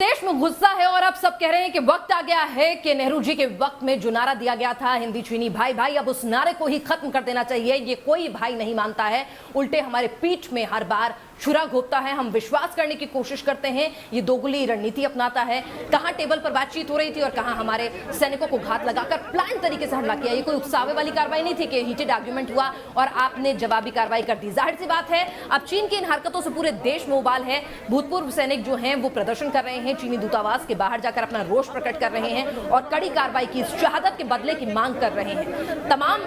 देश में गुस्सा है और अब सब कह रहे हैं कि वक्त आ गया है कि नेहरू जी के वक्त में जो नारा दिया गया था हिंदी चीनी भाई भाई, अब उस नारे को ही खत्म कर देना चाहिए। ये कोई भाई नहीं मानता है, उल्टे हमारे पीठ में हर बार छुरा घोंपता है। हम विश्वास करने की कोशिश करते हैं, ये दोगुली रणनीति अपनाता है। कहां टेबल पर बातचीत हो रही थी और कहां हमारे सैनिकों को घात लगाकर प्लान तरीके से हमला किया। ये कोई उकसावे वाली कार्रवाई नहीं थी कि हीटेड आर्ग्यूमेंट हुआ और आपने जवाबी कार्रवाई कर दी। जाहिर सी बात है अब चीन की इन हरकतों से पूरे देश में उबाल है। भूतपूर्व सैनिक जो हैं वो प्रदर्शन कर रहे हैं, चीनी दूतावास के बाहर जाकर अपना रोष प्रकट कर रहे हैं और कड़ी कार्रवाई की शहादत के बदले की मांग कर रहे हैं। तमाम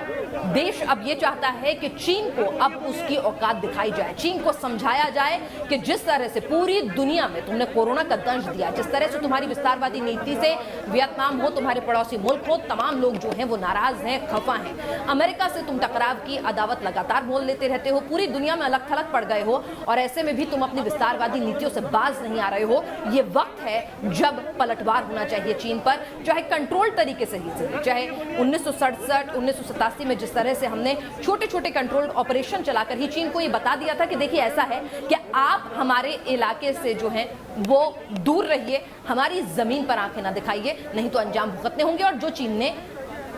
देश अब ये चाहता है कि चीन को अब उसकी औकात दिखाई जाए, चीन को समझाया जाए कि जिस तरह से पूरी दुनिया में तुमने कोरोना का दंश दिया, जिस तरह से तुम्हारी विस्तारवादी नीति से वियतनाम हो, तुम्हारे पड़ोसी मुल्क हो, तमाम लोग जो हैं वो नाराज हैं, खफा हैं। अमेरिका से तुम टकराव की अदावत लगातार बोल लेते रहते हो, पूरी दुनिया में अलग थलग पड़ गए हो और ऐसे में भी तुम अपनी विस्तारवादी नीतियों से बाज नहीं आ रहे हो। ये वक्त है जब पलटवार होना चाहिए चीन पर, चाहे कंट्रोल तरीके से ही सही, चाहे 1967 1987 में जिस तरह से हमने छोटे छोटे कंट्रोल ऑपरेशन चलाकर ही चीन को ये बता दिया था कि देखिए ऐसा है कि आप हमारे इलाके से जो हैं वो दूर रहिए, हमारी जमीन पर आंखें ना दिखाइए, नहीं तो अंजाम भुगतने होंगे। और जो चीन ने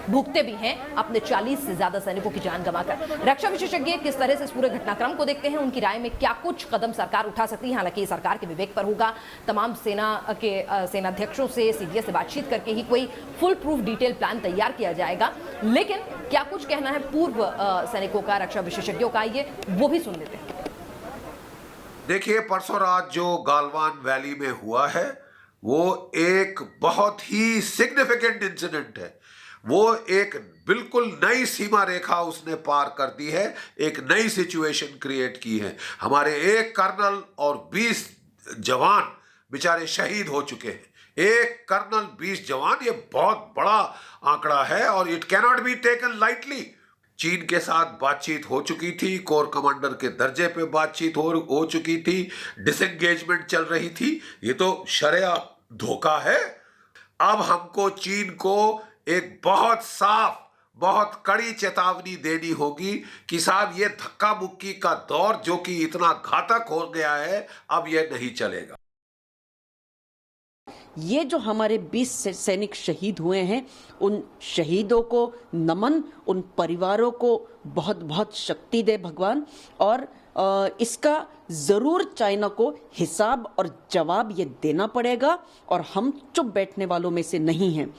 भुगते भी हैं अपने 40 से ज्यादा सैनिकों की जान गंवाकर। रक्षा विशेषज्ञ किस तरह से इस पूरे घटनाक्रम को देखते हैं, उनकी राय में क्या कुछ कदम सरकार उठा सकती है। हालांकि सरकार के विवेक पर होगा, तमाम सेनाध्यक्षों से सीडीएस से बातचीत करके ही कोई फुल प्रूफ डिटेल प्लान तैयार किया जाएगा। लेकिन क्या कुछ कहना है पूर्व सैनिकों का, रक्षा विशेषज्ञों का, ये वो भी सुन लेते हैं। देखिए, परसों रात जो गालवान वैली में हुआ है वो एक बहुत ही सिग्निफिकेंट इंसिडेंट है। वो एक बिल्कुल नई सीमा रेखा उसने पार कर दी है, एक नई सिचुएशन क्रिएट की है। हमारे एक कर्नल और 20 जवान बेचारे शहीद हो चुके हैं। एक कर्नल 20 जवान, ये बहुत बड़ा आंकड़ा है और it cannot be taken lightly. चीन के साथ बातचीत हो चुकी थी, कोर कमांडर के दर्जे पे बातचीत हो चुकी थी, डिसएंगेजमेंट चल रही थी। ये तो शरिया धोखा है। अब हमको चीन को एक बहुत साफ, बहुत कड़ी चेतावनी देनी होगी कि साहब ये धक्का मुक्की का दौर जो कि इतना घातक हो गया है, अब ये नहीं चलेगा। ये जो हमारे 20 सैनिक शहीद हुए हैं, उन शहीदों को नमन, उन परिवारों को बहुत बहुत शक्ति दे भगवान। और इसका ज़रूर चाइना को हिसाब और जवाब ये देना पड़ेगा और हम चुप बैठने वालों में से नहीं हैं।